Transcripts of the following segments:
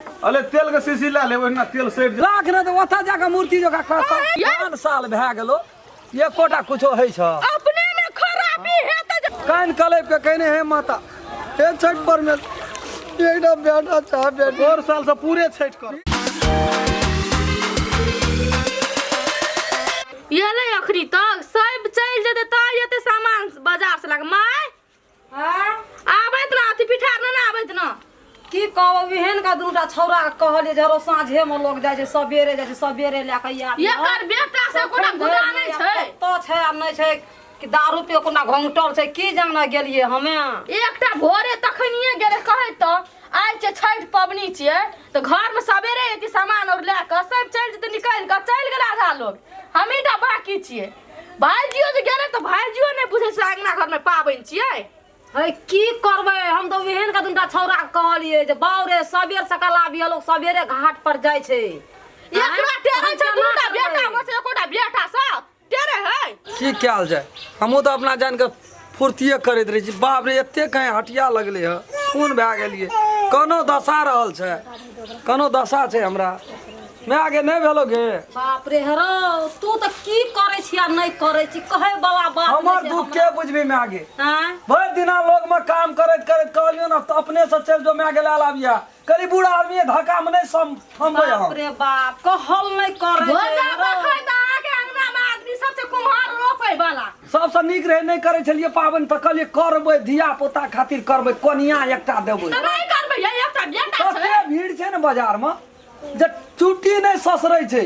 अरे तेल के शीशी ला ले वही तेल सेट राख न तो ओथा जाके मूर्ति जका कहता 5 साल भए गेलो ये कोटा कुछो है छ अपने में खराबी है तो कान कले पे कहने है माता हे छठ पर में एकटा बेटा छ बेटा 4 साल से पूरे छठ कर ये ले अखरी तक सब चल जते ता जते सामान बाजार से लग माय हां आबैत ना अथी पिठार ना आबैत ना की कहबो विहन का दूटा छौरा कहलिए जरो साँझे में लोग जाय छै सबेरे जाय छै सबेरे लेके या एकर बेटा से कोना गुदा नहीं छै तो छै आ नहीं छै कि दारू पे कोना घंटल छै की जाना गेलिए हमे एकटा भोरे तखनिए गेले कहै त आइ छै छठ पबनी छियै तो घर में सबेरे एती सामान और लेके सब चल जते निकल के चल गेल आधा लोग हमीटा बाकी छियै भाईजियो जे गेले तो भाईजियो ने बुझे छै अंगना घर में पाबन छियै है की करबे हम तो विहन का दूटा छौरा कहलिए जे बाउरे सबेर सकाल आबिए लोग सबेरे घाट पर जाय छै एकरा टेरे छै दूटा बेटा में से एकोटा बेटा सब टेरे है की कैल जाय हमहू तो अपना जान के फुर्तिए करैत रही छी बाप रे एते कहीं हटिया लगले ह खून भए गेलिए कोनो दशा रहल छै कोनो दशा छै हमरा मैं आगे नहीं भेलो गे बाप रे हरो तू तो की करे छी आ नहीं करे छी कहे वाला बात हमर दुख के बुझबी मैं आगे हां भर दिना लोग में काम करत करत कहलियो ना तो अपने से चल जो मैं गेला लाबिया करी बूढ़ा आदमी धक्का में नहीं थमबे हम बाप रे बाप कहल नहीं करे भोजा बखै त आके अंगना में आदमी सबसे कुम्हार रोपै वाला सबसे नीक रहे नहीं करे छलिए पावन त कहलिए करबै धिया पुता खातिर करबै कोनिया एकटा देबै त नहीं करबै ये एकटा बेटा छै कते भीड़ छै ने बाजार में जे छुट्टी नहीं ससरै छै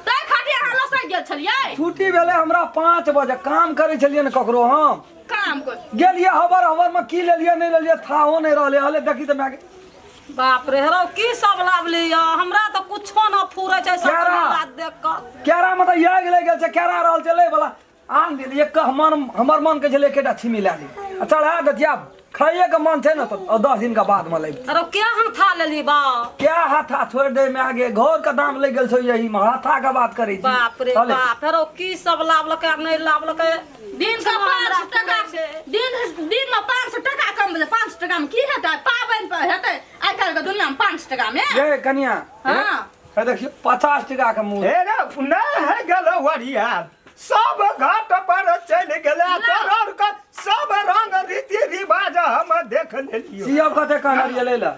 तै खातिर अहाँ लसै गेल छलियै छुट्टी भेले हमरा 5 बजे काम करे छलिए ने ककरो हम काम कर गेलिए हबर में की लेलिए नहीं लेलिए थाहो नहीं रहले हले देखी त मैं बाप रे हरो की सब लाभ लिया हमरा तो कुछो न फूरे छै सब केरा? बात देख क केरा में तो याग ले गेल छै केरा रहल चले वाला आन दिल एक हमर मन के छले केटा छिमी ला ली चढ़ा दतिया खाइए के मन छै न तो 10 दिन के बाद में ले अरे क्या हम था लेली बा क्या हाथा छोड़ दे में आगे घर का दाम ले गेल छो यही में हाथा का बात करी बाप रे बाप हरो की सब लाभ लके नहीं लाभ लके दिन का 5 टका दिन में 500 टका कम बजे 5 टका में की हेतै पाबन पर हेतै आइ काल्हि के दुनिया में 5 टका में ये कन्या हां है देखियो 50 टका के मुंह हे रे नहीं है गेलो वरिया सब घाट पर चल गेले तोर का सब रंग रीति रिवाज हम देख लेलियो सिया कते कहलिए ले ला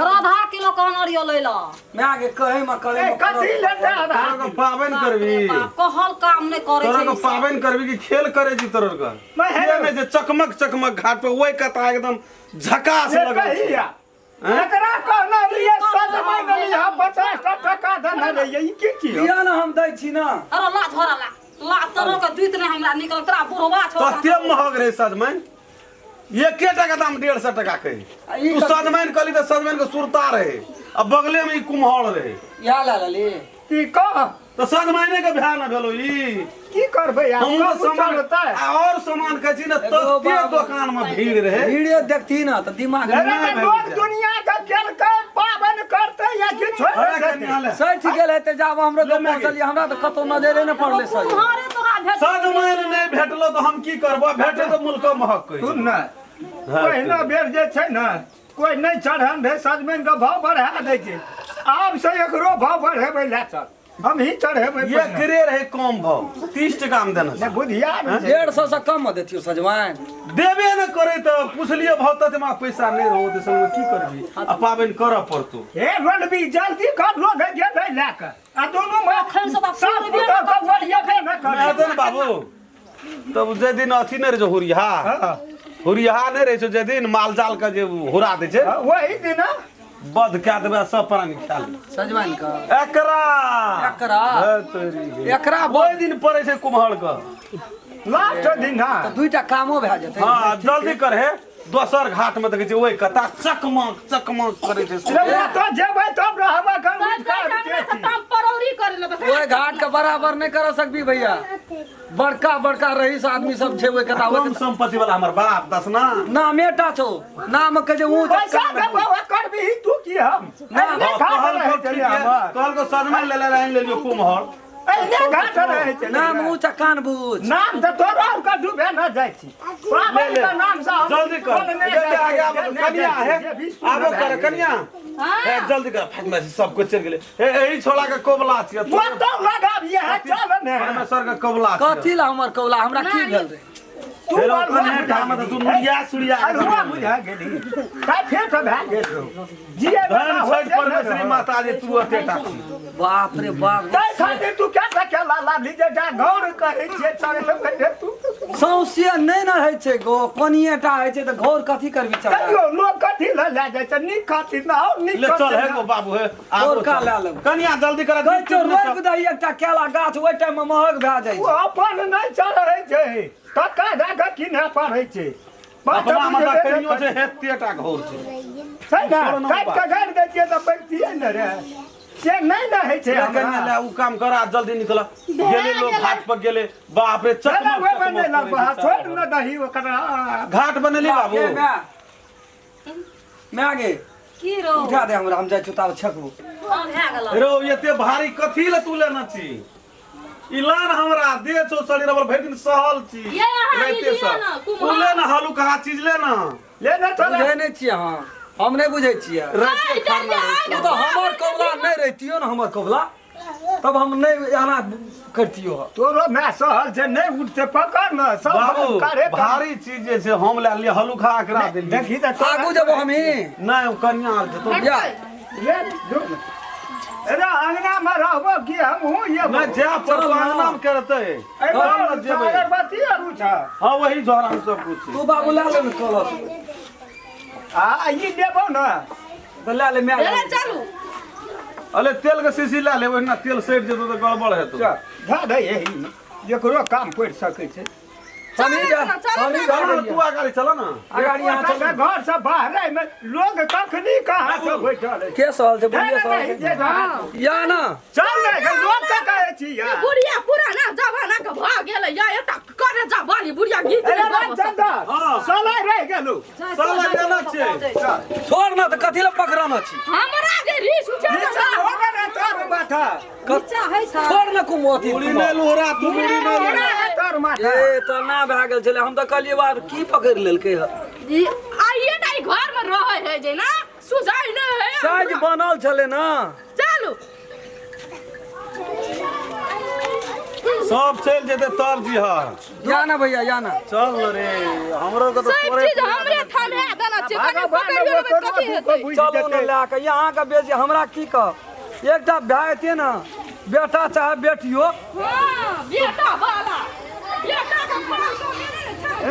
आधा किलो कहनरियो लैला मैं आगे कहे में करे ए कथी लेता तोरा के पावन करबी कहल काम नहीं करे तोरा के छै पावन करबी कि खेल करे छी तोरा का मैं है ये नहीं जे चकमक चकमक घाट पे ओए कता एकदम झकास से लगे कहिया एकरा कहना लिए सज मांग लिया 50 टका देना रे ई की दिया ना हम दै छी ना अरे ला झोरा ला तोरो के दूत ने हमरा निकल तोरा बुढ़वा छोरा तते महग रहे सजमैन 1 टका दाम 150 टका कही तू सजमैन कहली तो सजमैन के सुरता रहे अब बगले में ई कुम्हार रहे या ला ली की कह तो सजमैने के भ्या न भेलो ई की करबे यार हम सामान होता है और सामान कची न तते दुकान में भीड़ रहे वीडियो देखती ना तो दिमाग में अरे लोग दुनिया का खेल के पावन करते या कि छोड़ देते सच गेल है ते जाब हमरो तो पहुंचलिए हमरा तो कतो नजरे न पड़ले सर तुम्हारे तोरा भेट सजमैन नहीं भेटलो तो हम की करबो भेटे तो मुल्क महक कही सुन ना पहिना बेर जे छै ना कोई नहीं चढ़न रे सजमैन का भाव बढ़ा दै छै आब से एकरो भाव बढ़ेबै ला चल हम ही चढ़ेबै ये करे रहे कम भाव 30 टका में देना ने बुधिया 150 से कम में देतियो सजवान देबे न करे तो पुछलिए भाव त तेमा पैसा नहीं रहो तो संग की करबी आ पावन करऽ पड़तो हे रनबी जल्दी कर लो दे गेलै ला के आ दोनों में अखन सब सब तो तो बढ़िया के न कर मैं तो बाबू तब जे दिन अथी नहीं रहे हुरिया हुरिया नहीं रहे जे दिन माल जाल का जे हुरा दे छै वही दिन बद क्या देबे सब प्राणी खा ली सजवान का एकरा एकरा हे तोरी एकरा ओइ दिन पड़े छै कुम्हार का लास्ट दिन ना तो दुईटा कामो भए जेतै हां जल्दी कर हे दोसर घाट में देखे छै ओइ कता चकमक चकमक करे छै रे तो जेबै तब रहबा कर तम परौरी करे ले ओए घाट के बराबर नहीं कर सकबी भैया बड़का बड़का रईस आदमी सब छै ओए कम कता संपत्ति वाला हमर बाप दसना नामेटा छो नाम के जे ऊंच पैसा देबो करबी तू की हम कहल को सजमैन ले ले रहे ले लियो कुम्हार एने घाट रहे छै नाम ऊँच कान बूझ नाम तो तोरा का डूबे न जाय छी पावन का नाम से जल्दी कर जल्दी आगे आबो कन्या है आबो कर कन्या है जल्दी कर फातिमा जी सब कुछ चल गेले ए एही छोड़ा के कोबला छियै वो तो लगाबिए है चल ने परमेश्वर के कोबला कथी ला हमर कौला हमरा की भेल रे तू फेरो बोल कन्या ठाम त तू मुड़िया सुड़िया अरुआ बुझा गेली काय फेर तो भए गेल रहो जिए धन छठ परमेश्वरी माता जी तू अतेटा बाप रे बाप काय खातिर तू क्या सके ला लीजे जा घर कहै छियै चले सब कहै तू सौंसे नहि न होइ छै गो कोनिएटा होइ छै तऽ घोर कथी करबी चल कहियो लोग कथी ले जाय छै नीक खातिर ना हो नीक ले चल हे गो बाबू हे और का ले लेब कन्या जल्दी कर कहै छै रोपि दही एकटा केला गाछ ओइ टाइम में महग भए जाइ वो छै अपन नहीं चढ़ै छै कक्का जाके किने पड़ै छै अपना माता कहियो छै हेतेटा घोर छै छै ना काट के गाड़ दै छियै तऽ बैठिए न रे से नहीं ना है छै कन्या ले उ काम करा जल्दी निकल गेले लोग घाट पर गेले बाप रे चला वे बने ला चकमक छोड़ न दही ओकरा घाट बनेली बाबू मैं आगे की रो उठा दे हमरा हम जाइ छु ताब छकबो भए गेल रो एते भारी कथी ले तू लेना छी इलान हमरा दे छो शरीर पर भरि दिन सहल छी ये अहाँ राइते लिअ सब न, कुम्हार। तू ले न हालू कहा चीज ले न ले न चला बुझै नहि छियै अहाँ हम नहि बुझै छियै राइते खाना ओ तऽ हमर कबला नहि रहितियो न हमर कबला तब हम नहीं एना करतियो तोरो मैं सहल छै नहीं उठते पकड़ न सब बाबू करे भारी चीज जे छै हम ले लिए हलुखा एकरा देली देखी त आगू जब हमी नहीं कन्या आर छै तो या ले जो अरे अंगना में रहबो कि हम हूं ये मैं जा पर अंगना में करते ए काम न जेबै अगरबत्ती आरू छ हां वही झोरा में सब कुछ तू बाबू ला ले कलश आ ई देबो न तो ला ले मैं ले चलू अले तेल के शीशी ला ले ओहिना तेल सैट जेतो तो गड़बड़ हेतौ धा दे यही एकरो काम पड़ सकै छै हमी जा हमी जा चल तू आगाड़ी चल ना अगाड़ी यहाँ चल घर से बाहर में लोग कखनी कहां से बैठल है के सहल छै बुढ़िया सहल छै या ना चल रे लोग का कहै छी या बुढ़िया पुराना जमाना के भ गेलै या एटा करे जा बाली बुढ़िया गीत अरे गाबै छै। चंदा हां साला रह गेलु साला केना छै छोड़ ना त कथी ल पकड़ाना छी हमरा जे रीस उठे नीचा हो गए तोर माथा नीचा है छ छोड़ ना कुमोती मुड़ी ने लोहरा तू मुड़ी ने लोहरा तोर माथा ए त ना भए गेल छले हम त कहलिए बार की पकड़ लेलकै ह आइए नहीं घर में रहे है जे ना सुझाई नहीं है साइज बनल छले ना चलू सब चल जेते तब जी हां या ना भैया या ना चल रे हमरो के तो सब तोरे चीज हमरे थामे देना छै कनी पकड़ लेबै कथि हेतै चलो ना ला के यहाँ का बेसी हमरा की कह एकटा भाई थे ना बेटा चाहे बेटियो हां बेटा वाला बेटा का फरक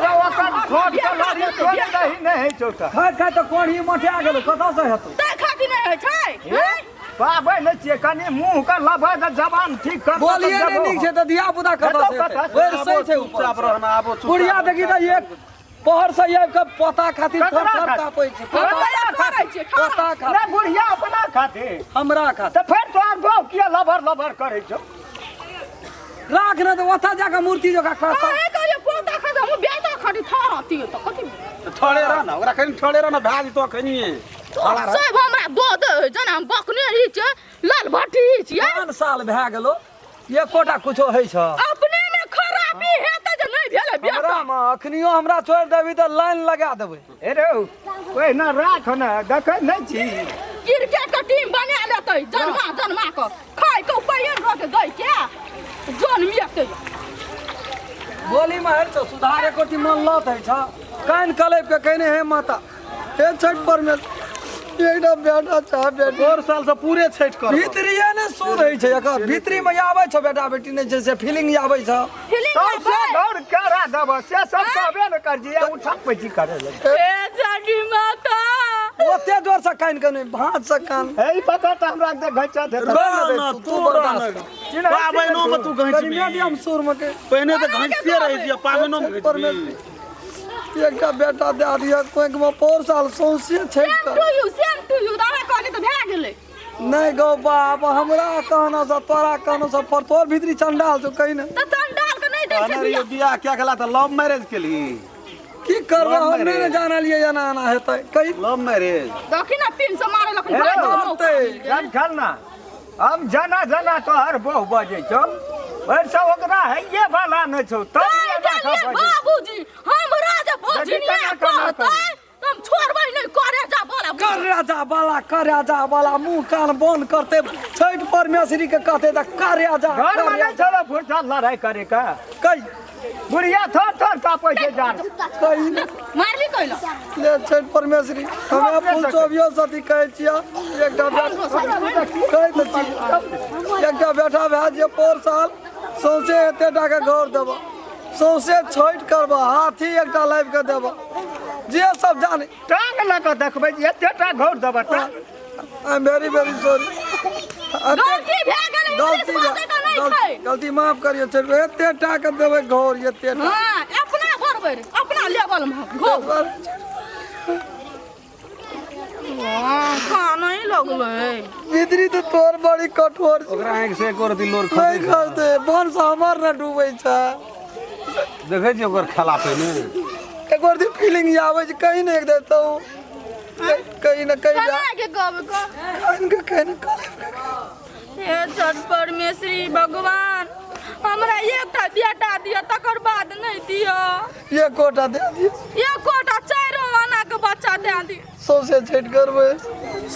रे ओकर फोट के लारी तोड़ दही नहीं चौथा खाय खाय त कोढ़ी मठिया गेल कतऽ से हेतौ तै खाती नहीं है छै बाबे न छिए कनी मुंह का लबा द जबान ठीक कर बोलिए नहीं नीक छै त धिया पुता कतऽ से हेतै वेर सही छै ऊपर चुपचाप रहना आबो बुढ़िया देखी त एक पहर से आबि के पता खातिर थर थर कापै छै हमरा करे छै पता ना खातिर बुढ़िया अपना खाते हमरा खातिर तो फिर तोर बहू किया लबर करे छो राख न त ओथा जाके मूर्ति जका करता अरे कहियो पोता खा हम बेटा खाती थाती त कथि ठड़े रह ना ओकरा कनी ठड़े रह ना भाग तो खनिए सब हमरा दो दे जना हम बकने रही छै लाल भट्टी छियै 5 साल भए गेलो एकोटा कुछो होइ छ अपने में खराबी हेतै जे नहीं भेलै बेटा हमरा में अखनियो हमरा छोड़ देबी त लाइन लगा देबै ए रे कोई ना राख ना देखे नहीं छी क्रिकेट के टीम बना लेतै जन्मा के खाइ के पैन रख दे के जन्मियतै बोली में हर छ सुधार एकोटी मन लत है छ कान कलेब के कहने हे माता हे छठ पर में एकटा बेटा छ बेटा 4 साल से पूरे छठ कर भीतरिये ने सुध है छ एकर भीतरी में आबै छ बेटा बेटी ने जे से फीलिंग आबै छ फीलिंग सबसे घर करा दब से सब कहबे न कर जिया उठा पैची करे लगे ए जानी माता ओते जोर से कान कने भात से कान ए पता त हमरा दे घचा दे ना तू रहना पाबैनो में तू घंच मीडियम सुर में के पहले तो घंचते रही थी पाबैनो में पर में एकटा बेटा दे दिया कोई में 4 साल सौंसे छठ सेम टू यू दादा कहली त भए गेलै नहीं गो बाप हमरा कहना से तोरा कहना से पर तोर भीतरी चंडाल जो कहीं न त चंडाल के नहीं दै छै अरे ये बियाह क्या कहला था लव मैरिज के लिए की करबा हम नहीं जाना लिए जाना आना हेतै कहीं लव मैरिज देखी ना पिन से मारे लखन भाई होते जब खलना हम जना जना तो हर बहु बजे छो वैसे ओकरा है ये वाला न छो तब कहि देलियै बाबूजी हमरा जे भोजनिया कहतै तुम छोड़बै नहीं करे जा वाला मुंह कान बंद करते छठ परमेश्वरी के कहते त करे जा घर में नहीं चलो फुर्सत लड़ाई करे का कई बुढ़िया थर थर कापे छे जान कई मारली कइलो ले छठ परमेश्वरी हमें फूल चोबियो सती कहै छिया एकटा कहै त छी एकटा बेटा भए जे पर साल सौंसे एते टा के घर देब सौंसे छठ करब हाथी एकटा लाइव के देब जे सब जाने टांग लगा देखबै एतेटा घर देब आई एम वेरी सॉरी गलती भए गेलै गलती इंग्लिश बाजै त नहीं छै गलती माफ करियो छठ एते टा के देबै घर एते टा हां अपना घर भरि अपना लेवल में घर खाना ही लगलै बिदरी तो तोर बड़ी कठोर छै ओकरा आँखि से एको रति लोर नहीं करते बन से हमर न डूबै छै देखै छी ओकर खेला पे ने एक बार दिन फीलिंग आवे छै कहीं नहीं देता हूँ कहीं न कहीं जा खाना के कहबै कहीं न कहीं हे छठ परमेश्वरी भगवान हमरा एकटा बेटा दिया तकर बाद नहीं दिया ये कोटा दे दिए एक कोटा 4 आना के बच्चा दे दी सौसे छठ करबै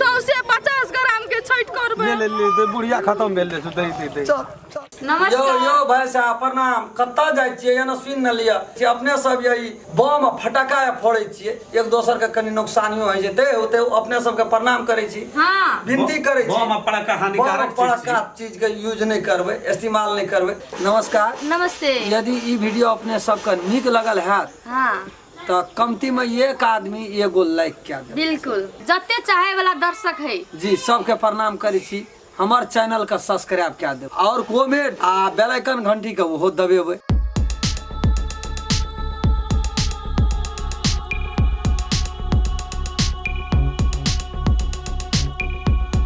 सौसे 50 ग्राम के छठ करबै ले तो बुढ़िया खत्म भेल छै दे चल चल यो भाई साहब प्रणाम कत्ता जाय छियै एना सुन न लिया कि अपने सब यही बम फटका फोड़ै छियै एक दोसर के कनी नुकसानियो हो जेतै ओते अपने सब के प्रणाम करै छी हां विनती करै छी बम पड़का हानिकारक चीज के यूज नहीं करबै इस्तेमाल नहीं करबै नमस्कार नमस्ते यदि ई वीडियो अपने सबके नीक लगल हैत हां तो कमती में एक आदमी एगो लाइक क्या दे बिल्कुल जते चाहे वाला दर्शक है जी सबके प्रणाम करै छी हमार चैनल का सब्सक्राइब क्या दे और कमेंट आ बेल आइकन घंटी के वो दबेबै